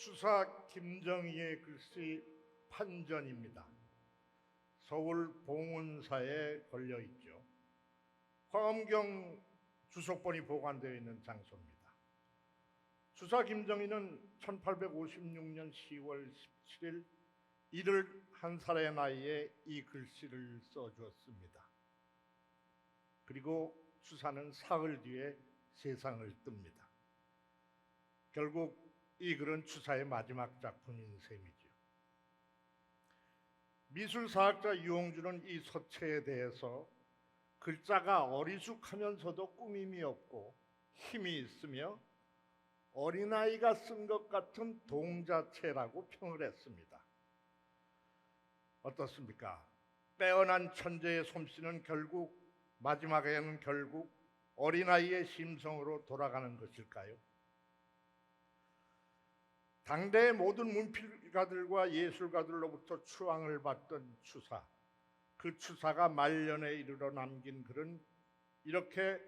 추사 김정희의 글씨 판전입니다. 서울 봉은사에 걸려 있죠. 화엄경 주석본이 보관되어 있는 장소입니다. 추사 김정희는 1856년 10월 17일 71살의 나이에 이 글씨를 써주었습니다. 그리고 추사는 사흘 뒤에 세상을 뜹니다. 결국 이 글은 추사의 마지막 작품인 셈이죠. 미술사학자 유홍준은 이 서체에 대해서 글자가 어리숙하면서도 꾸밈이 없고 힘이 있으며 어린아이가 쓴 것 같은 동자체라고 평을 했습니다. 어떻습니까? 빼어난 천재의 솜씨는 마지막에는 결국 어린아이의 심성으로 돌아가는 것일까요? 당대의 모든 문필가들과 예술가들로부터 추앙을 받던 추사, 그 추사가 말년에 이르러 남긴 글은 이렇게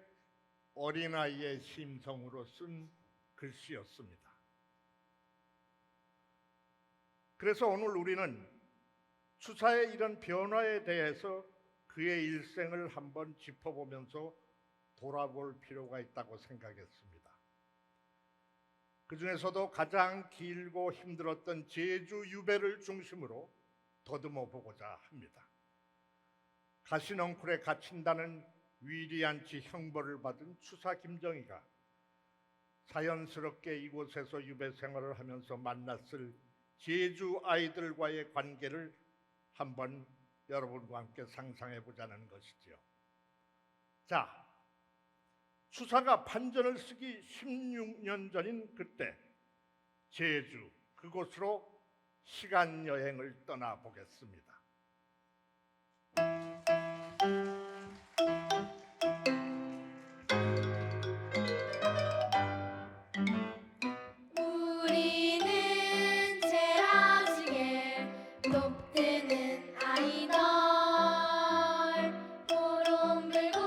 어린아이의 심성으로 쓴 글씨였습니다. 그래서 오늘 우리는 추사의 이런 변화에 대해서 그의 일생을 한번 짚어보면서 돌아볼 필요가 있다고 생각했습니다. 그 중에서도 가장 길고 힘들었던 제주 유배를 중심으로 더듬어 보고자 합니다. 가시넝쿨에 갇힌다는 위리안치 형벌을 받은 추사 김정희가 자연스럽게 이곳에서 유배 생활을 하면서 만났을 제주 아이들과의 관계를 한번 여러분과 함께 상상해 보자는 것이지요. 자, 추사가 판전을 쓰기 16년 전인 그때 제주 그곳으로 시간 여행을 떠나 보겠습니다. 우리는 제라지게 높드는 아이들 보름 들고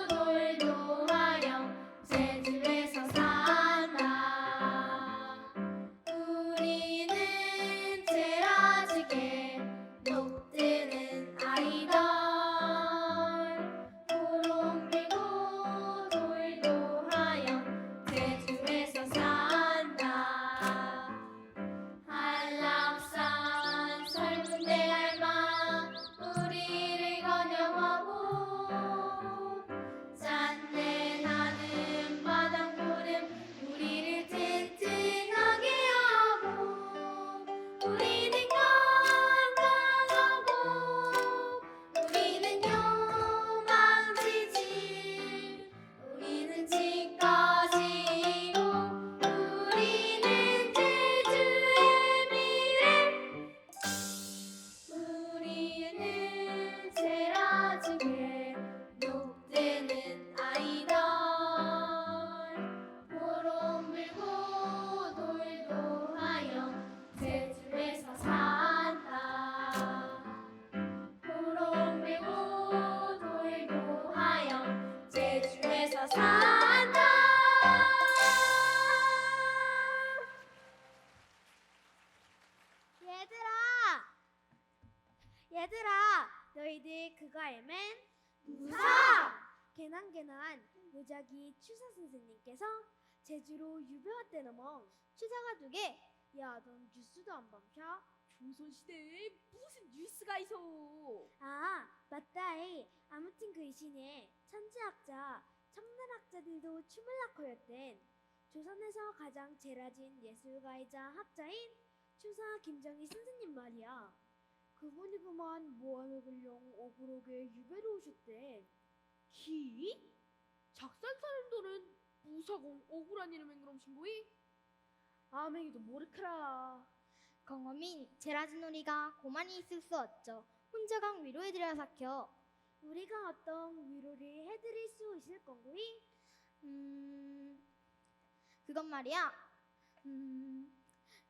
돌도 하여 제주에서 산다. 우리는 제라지게 높드는 아이들 보름 들고 돌도 하여 제주에서 산다. 한락산 설문대 할마 우리를 거녀하고 짠내 나는 바닷구름 우리를 튼튼하게 하고 우리는 건강하고 우리는 요망지지 우리는 집까지고 우리는 제주의 미래 우리는 제라지게 녹드는 아이들 보름 불고 돌도 하여 제주에서 산다. 보름 불고 돌도 하여 제주에서 산다. 얘들아, 너희들 그거 알면? 개난개난 무작위 추사 선생님께서 제주로 유배 왔대너 멍. 추사가 두게? 야, 넌 뉴스도 안 범셔? 조선시대에 무슨 뉴스가 있어? 아, 맞다이. 아무튼 그 이신에 천재학자, 천문학자들도 춤을 낙허였댄. 조선에서 가장 제라진 예술가이자 학자인 추사 김정희 선생님 말이야. 그분이 그만 모함을 억울하게 유배로 오셨대. 기? 작산 사람들은 무사공 억울한 이름인 그럼 신부이? 아맹이도 모르크라. 경험인 제라지놀이가 고만이 있을 수 없죠. 혼자강 위로해드려 사켜. 우리가 어떤 위로를 해드릴 수 있을 건구이? 그건 말이야.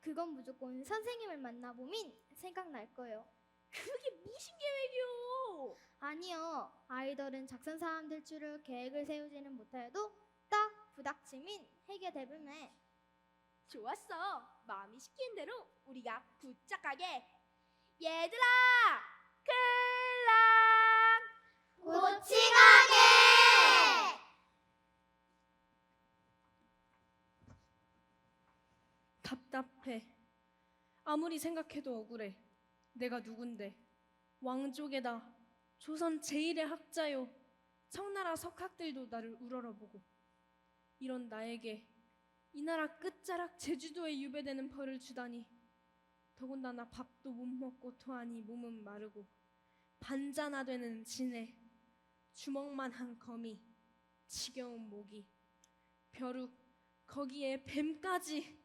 그건 무조건 선생님을 만나보면 생각날 거요. 그게 무슨 계획이요? 아니요. 아이들은 작선 사람들 줄을 계획을 세우지는 못하여도 딱 부닥치면 해결되불매. 좋았어. 마음이 시키는 대로 우리가 부쩍 가게. 얘들아, 클랑. 고치가게. 답답해. 아무리 생각해도 억울해. 내가 누군데? 왕족에다 조선 제1의 학자요. 청나라 석학들도 나를 우러러보고. 이런 나에게 이 나라 끝자락 제주도에 유배되는 벌을 주다니. 더군다나 밥도 못 먹고 토하니 몸은 마르고 반자나 되는 진해, 주먹만한 거미, 지겨운 모기, 벼룩, 거기에 뱀까지.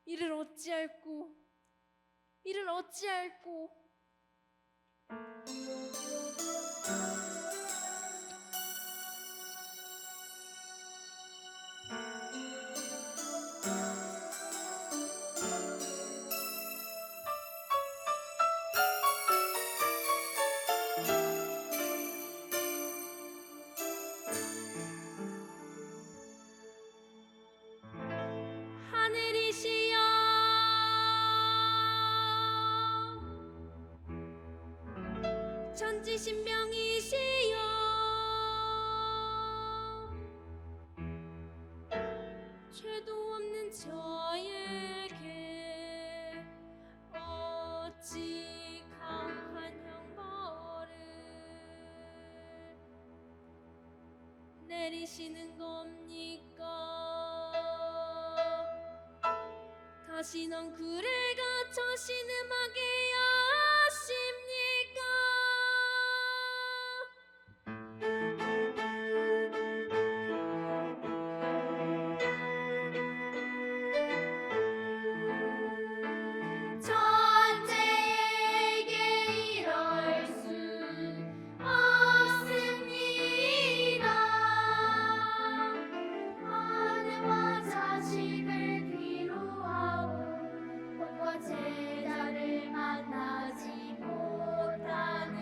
이를 어찌할꼬. 하늘이시여, 천지신명이시여, 죄도 없는 저에게 어찌 강한 형벌을 내리시는 겁니까? 다시 넌 그를 갇혀 신음하게 하십니까? 천재에게 이럴 수 없습니다. 아내와 자식을 뒤로하고 본과 제자를 만나지 못하는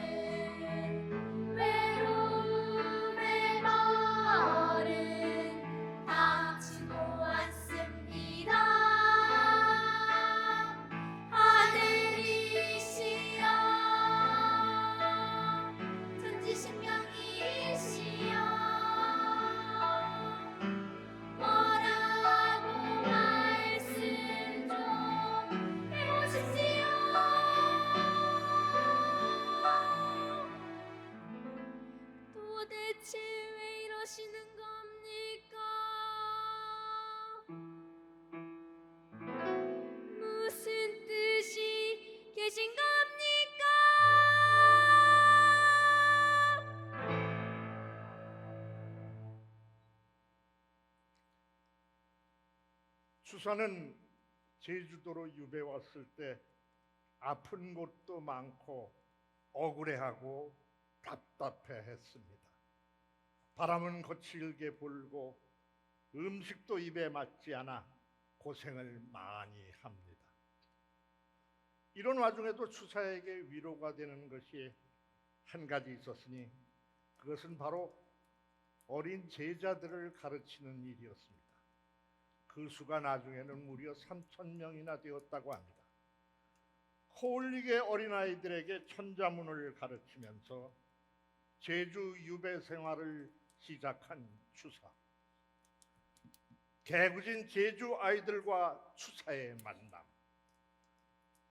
외로움의 벌은 당치도 않습니다. 하늘이시여, 천지신명이시여, 뭐라고 말씀 좀 해보십시오. 도대체 왜 이러시는 겁니까? 무슨 뜻이 계신 겁니까? 추사는 제주도로 유배 왔을 때 아픈 곳도 많고 억울해하고 답답해했습니다. 바람은 거칠게 불고 음식도 입에 맞지 않아 고생을 많이 합니다. 이런 와중에도 추사에게 위로가 되는 것이 한 가지 있었으니 그것은 바로 어린 제자들을 가르치는 일이었습니다. 그 수가 나중에는 무려 3,000명이나 되었다고 합니다. 코올릭의 어린아이들에게 천자문을 가르치면서 제주 유배 생활을 시작한 추사. 개구진 제주 아이들과 추사의 만남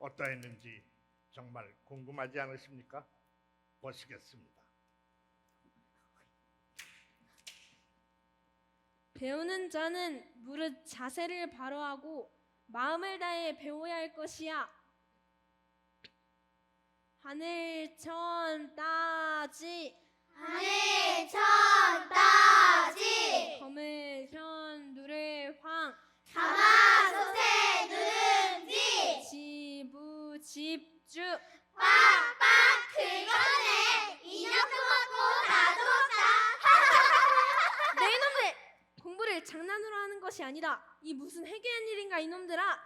어떠했는지 정말 궁금하지 않으십니까? 보시겠습니다. 배우는 자는 무릇 자세를 바로 하고 마음을 다해 배워야 할 것이야. 하늘 천 따지 하늘 천 따지 검을 현 누를 황 가마솥에 누룽지 지부 집주 빡빡 긁어내 인형도 먹고 나도 먹자. 네 이놈들! 공부를 장난으로 하는 것이 아니다. 이 무슨 해괴한 일인가 이놈들아.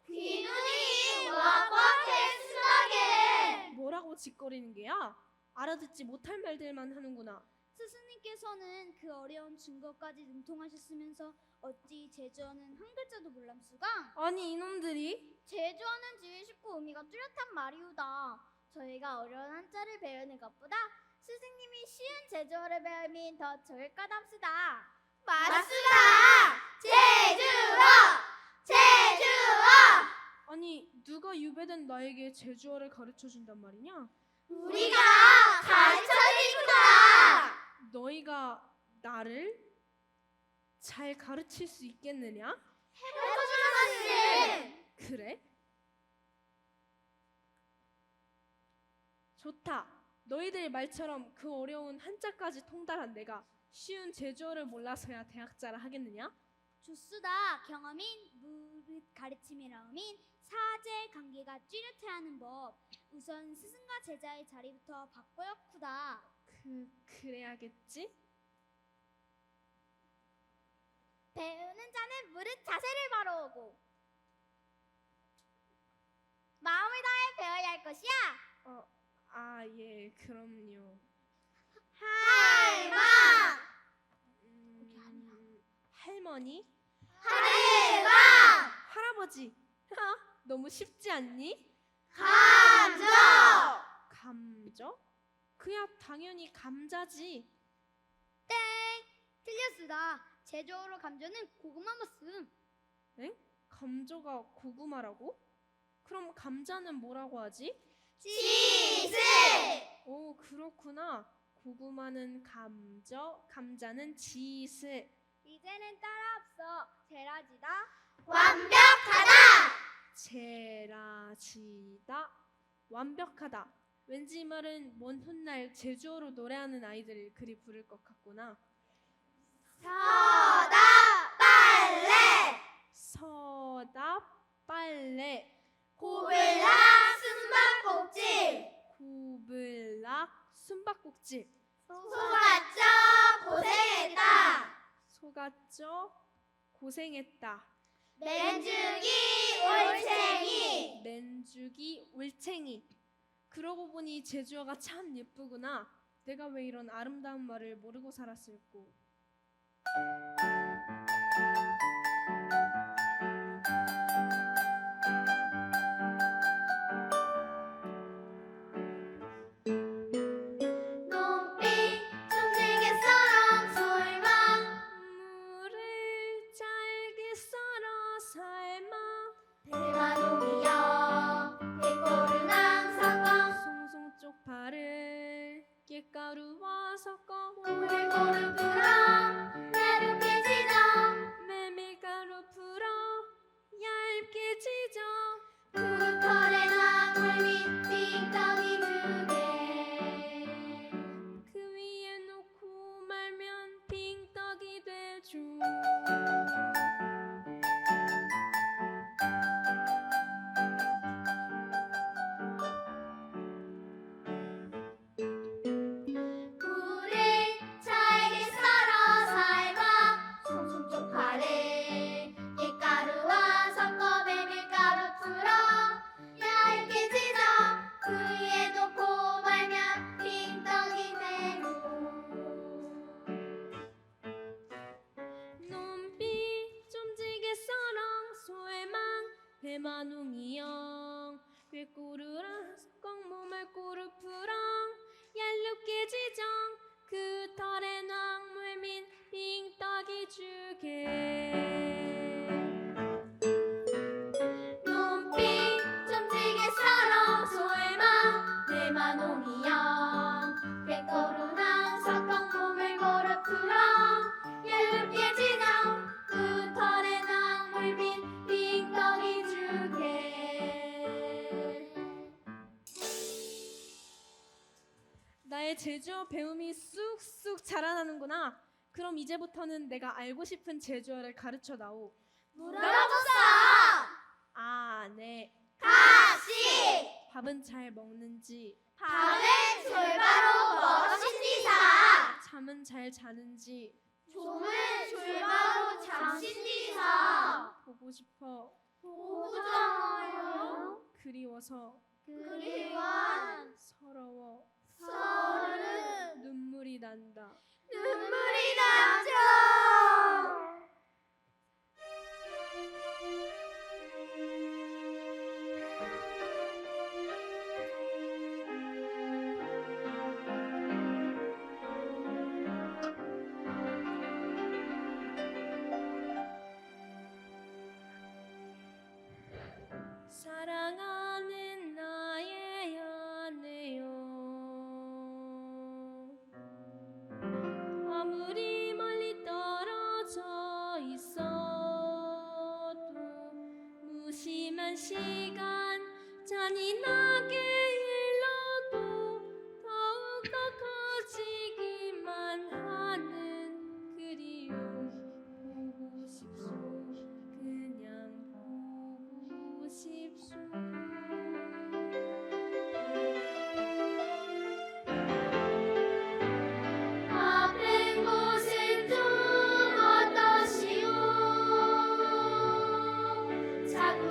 귀눈이 왁왁해 수박에 뭐라고 짓거리는 게야? 알아듣지 못할 말들만 하는구나. 스승님께서는 그 어려운 증거까지 능통하셨으면서 어찌 제주어는 한 글자도 몰람수가? 아니 이놈들이 제주어는 지위 쉽고 의미가 뚜렷한 말이오다. 저희가 어려운 한자를 배우는 것보다 스승님이 쉬운 제주어를 배우면 더 좋을 것 합시다. 맞수다. 제주어. 제주어. 아니 누가 유배된 나에게 제주어를 가르쳐 준단 말이냐? 우리가 가르쳐드리구나. 너희가 나를 잘 가르칠 수 있겠느냐? 해보셨음. 그래? 좋다. 너희들 말처럼 그 어려운 한자까지 통달한 내가 쉬운 제주어를 몰라서야 대학자라 하겠느냐? 좋수다. 경험인 무릇 가르침이라우민 사제 관계가 뚜렷해야 하는 법. 우선 스승과 제자의 자리부터 바꿔야쿠다. 그래야겠지? 배우는 자는 무릇 자세를 바로오고 마음을 다해 배워야 할 것이야. 예, 그럼요. 할망. 할머니? 할망. 할아버지? 너무 쉽지 않니? 감정. 감저? 그야 당연히 감자지. 틀렸수다. 제주어로 감정은 고구마 맛음. 엥? 감저가 고구마라고? 그럼 감자는 뭐라고 하지? 지슬. 오, 그렇구나. 고구마는 감저, 감자는 지슬. 이제는 따라 앞서 제라지다. 완벽하다. 제라지다. 완벽하다. 왠지 이 말은 먼 훗날 제주어로 노래하는 아이들을 그리 부를 것 같구나. 서다 빨래. 서답 빨래. 고블락 숨바꼭질. 고블락 숨바꼭질. 속았죠 고생했다. 속았죠? 고생했다. 맨주기 올챙이. 맨주기 올챙이. 그러고 보니 제주어가 참 예쁘구나. 내가 왜 이런 아름다운 말을 모르고 살았을꼬. 눈빛 좀지게 썰어 솔망. 물을 잘게 썰어 삶아 대마동이여 대꼬른 항상광. 송송 쪽파를 깻가루와 섞어 고물고루 불어 얇게 지져. 메밀가루 풀어 얇게 지져 그 털에 나물 및 빙떡이 2개. 그 위에 놓고 말면 빙떡이 되죠. 물을 잘게 썰어 삶아. 송송 쪽파를 깻가루와 섞어 메밀가루 풀어 얇게 찢어. 그 위에 놓고 말면 빙떡이 되고. 눈빛 좀지게 썰어 소해망 대마농이영 꾀꼬르랑 꽁몸을 꼬르 풀어 얄롭게 지정 그 털에 낭물민 빙떡이 주게. 눈빛 좀지게 썰어 소해망 대마농이영 꾀꼬루랑 섞어 몸을 고루 풀어 얇게 지정. 그 털에 낭물민 빙떡이 주게. 나의 제주어 배움이 쑥쑥 자라나는구나. 그럼 이제부터는 내가 알고 싶은 제주어를 가르쳐 다오. 물어봤어. 네. 가시. 밥은 잘 먹는지, 밥은 졸바로 먹으신디사. 잠은 잘 자는지 좀은 졸바로 잠신디사. 보고 싶어. 보잖아요. 그리워서 그리원. 서러워. 서른 눈물이 난다. 눈물이 나죠. 사랑하는 나의 아내여, 아무리 멀리 떨어져 있어도 무심한 시간 잔인하게 흘러도 더욱더 커지기만 하는 그리움. 보고 싶소, 그냥 보고 싶소. 아픈 곳은 좀 어떠시오. 자꾸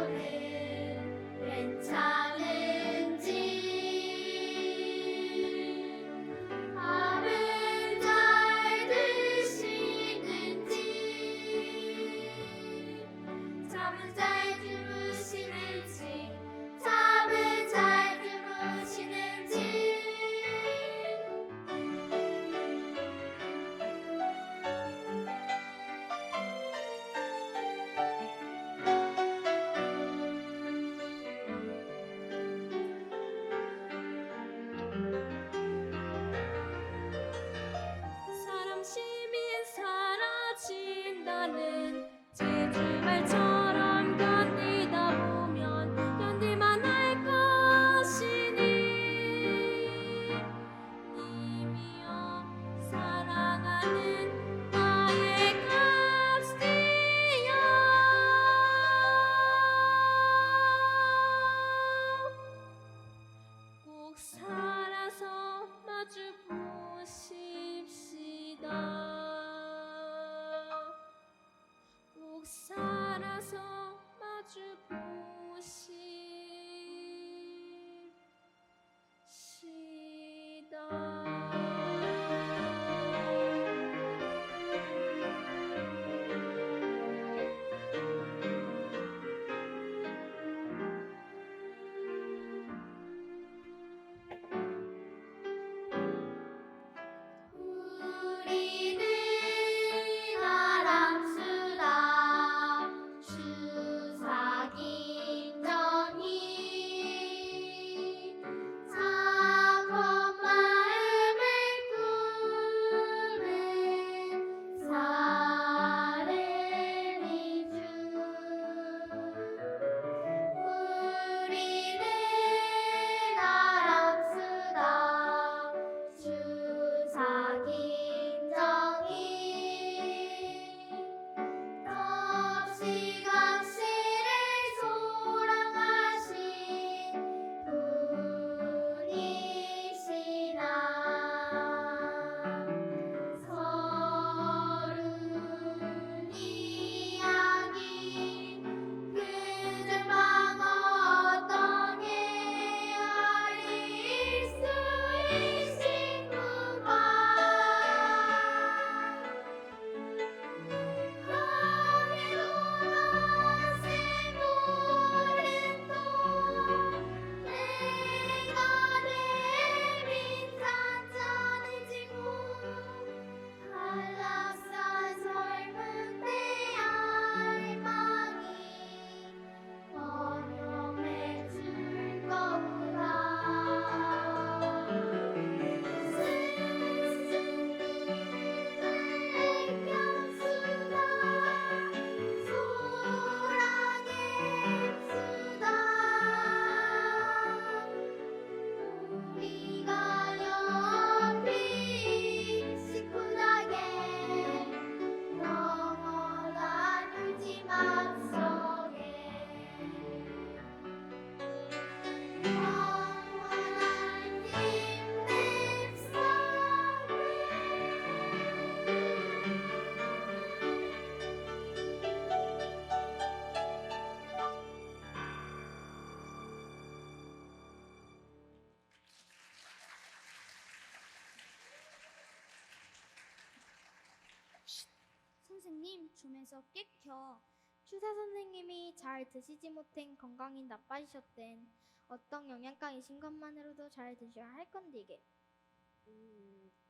스승님 좀에서 깨켜. 추사 선생님이 잘 드시지 못한 건강이 나빠지셨댄. 어떤 영양가이신 것만으로도 잘 드셔야 할 건디게.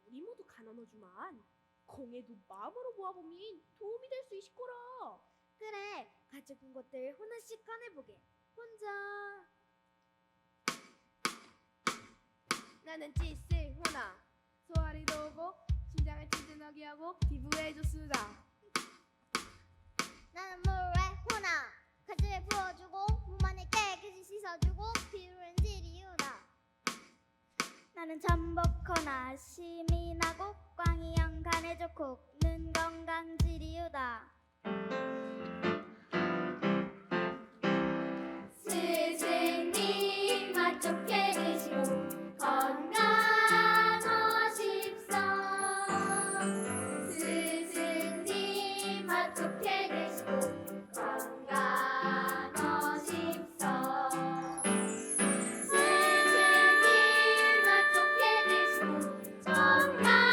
우리 모두 가난하지만 공에도 마음으로 모아보면 도움이 될 수 있을 거라. 그래, 가져온 것들 하나씩 꺼내보게. 혼자 나는 찌쓸 호나 소화를 도우고 심장을 튼튼하게 하고 피부에 좋수다. 나는 물에 호나 가지를 부어주고 몸 안에 깨끗이 씻어주고 피부는 지리우다. 나는 전복호나 심이 나고 꽝이형 간에 좋고 눈 건강 지리우다. 스승님 맛 좋게 드시고 건강하십소. 스승님 맛 좋게 드시고 건강하십소. 스승님 맛 좋게 드시고 건강하십소.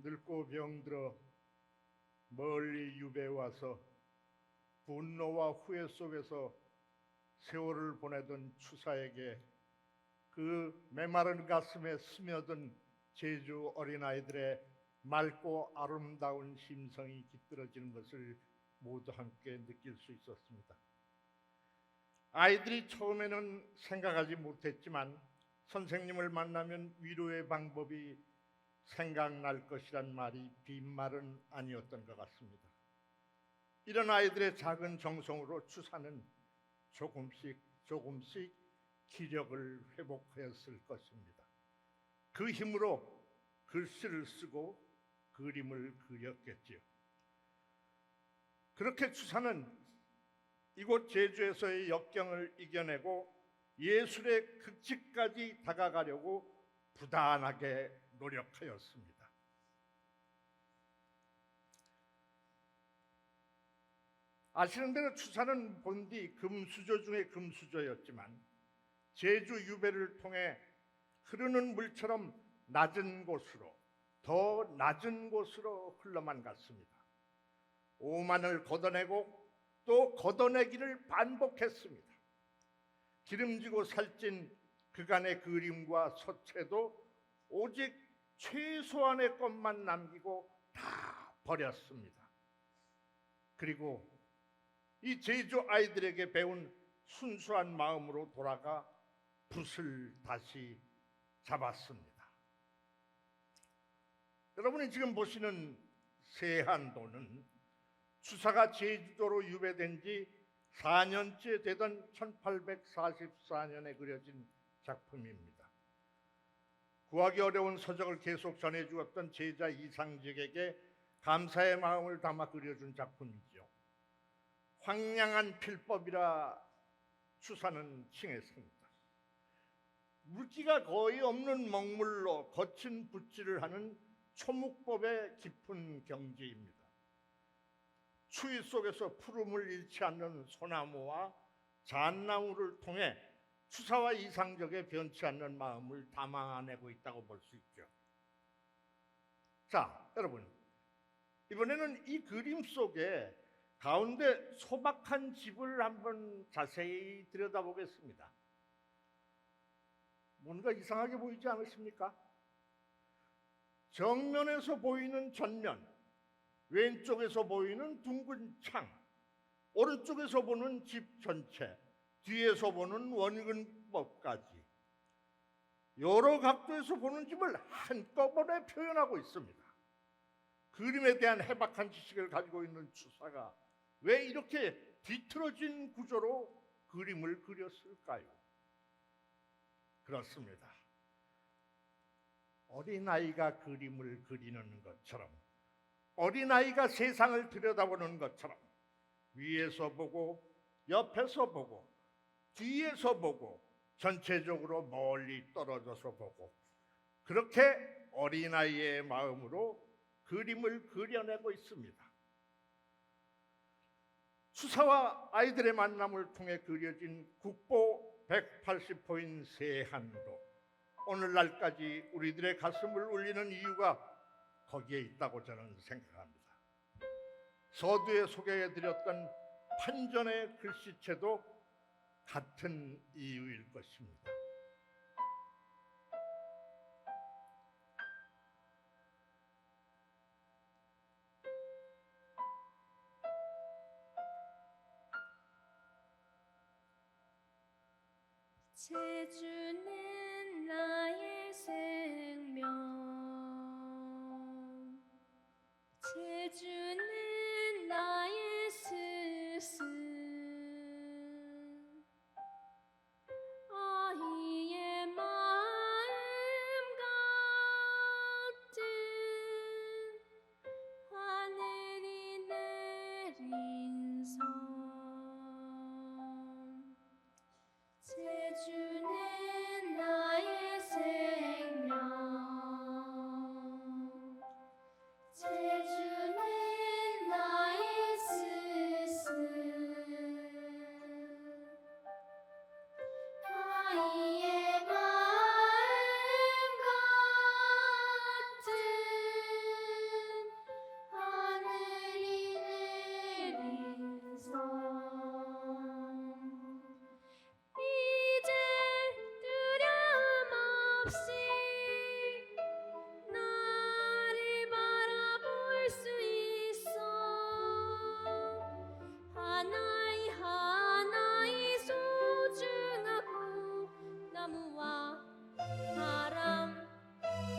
늙고 병들어 멀리 유배에 와서 분노와 후회 속에서 세월을 보내던 추사에게 그 메마른 가슴에 스며든 제주 어린아이들의 맑고 아름다운 심성이 깃들어지는 것을 모두 함께 느낄 수 있었습니다. 아이들이 처음에는 생각하지 못했지만 선생님을 만나면 위로의 방법이 생각날 것이란 말이 빈말은 아니었던 것 같습니다. 이런 아이들의 작은 정성으로 추사는 조금씩 기력을 회복하였을 것입니다. 그 힘으로 글씨를 쓰고 그림을 그렸겠지요. 그렇게 추사는 이곳 제주에서의 역경을 이겨내고 예술의 극치까지 다가가려고 부단하게 노력하였습니다. 아시는 대로 추사는 본디 금수저 중에 금수저였지만 제주 유배를 통해 흐르는 물처럼 낮은 곳으로, 더 낮은 곳으로 흘러만 갔습니다. 오만을 걷어내고 또 걷어내기를 반복했습니다. 기름지고 살찐 그간의 그림과 서체도 오직 최소한의 것만 남기고 다 버렸습니다. 그리고 이 제주 아이들에게 배운 순수한 마음으로 돌아가 붓을 다시 잡았습니다. 여러분이 지금 보시는 세한도는 추사가 제주도로 유배된 지 4년째 되던 1844년에 그려진 작품입니다. 구하기 어려운 서적을 계속 전해주었던 제자 이상직에게 감사의 마음을 담아 그려준 작품이죠. 황량한 필법이라 추사는 칭했습니다. 물기가 거의 없는 먹물로 거친 붓질을 하는 초묵법의 깊은 경지입니다. 추위 속에서 푸름을 잃지 않는 소나무와 잣나무를 통해 추사와 이상적의 변치 않는 마음을 담아내고 있다고 볼 수 있죠. 자, 여러분, 이번에는 이 그림 속에 가운데 소박한 집을 한번 자세히 들여다보겠습니다. 뭔가 이상하게 보이지 않으십니까? 정면에서 보이는 전면, 왼쪽에서 보이는 둥근 창, 오른쪽에서 보는 집 전체, 뒤에서 보는 원근법까지 여러 각도에서 보는 집을 한꺼번에 표현하고 있습니다. 그림에 대한 해박한 지식을 가지고 있는 추사가 왜 이렇게 뒤틀어진 구조로 그림을 그렸을까요? 그렇습니다. 어린아이가 그림을 그리는 것처럼, 어린아이가 세상을 들여다보는 것처럼 위에서 보고, 옆에서 보고, 뒤에서 보고, 전체적으로 멀리 떨어져서 보고, 그렇게 어린아이의 마음으로 그림을 그려내고 있습니다. 추사와 아이들의 만남을 통해 그려진 국보 180호인 세한도, 오늘날까지 우리들의 가슴을 울리는 이유가 거기에 있다고 저는 생각합니다. 서두에 소개해드렸던 판전의 글씨체도 같은 이유일 것입니다. 제주는 나의 생명, 제주는 나의 스승, 아이의 마음 같은 하늘이 내린 섬. 제주는 없이 나를 바라볼 수 있어. 하나이 하나이 소중하고 나무와 바람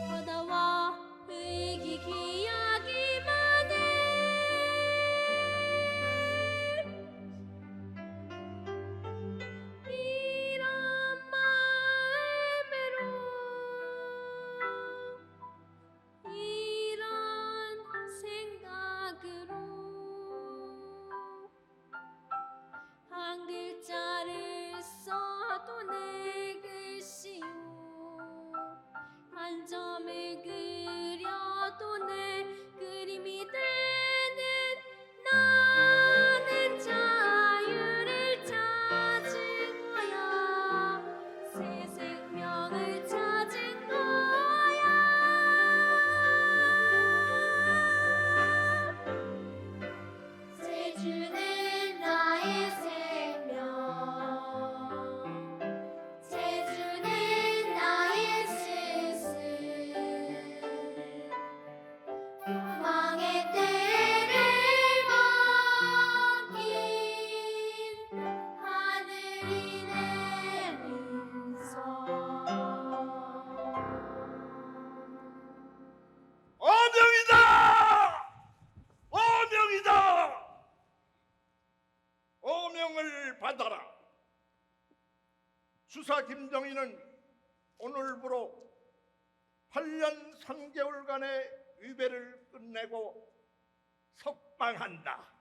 바다와 흙이 기야기만 해. 이런 마음으로 이런 생각으로 한 글자를 써도 내 글씨요, 한 점을 그려도 내 그림이 되는 나는 자유를 찾은 거야. 새 생명을 찾은 거야. 제주는 나의 생명, 제주는 나의 스승. 망의 때를 맡긴 하늘이 내린 성. 어명이다! 어명이다! 어명을 받아라. 주사 김정희는 오늘부로 8년 3개월간의 위배를 끝내고 석방한다.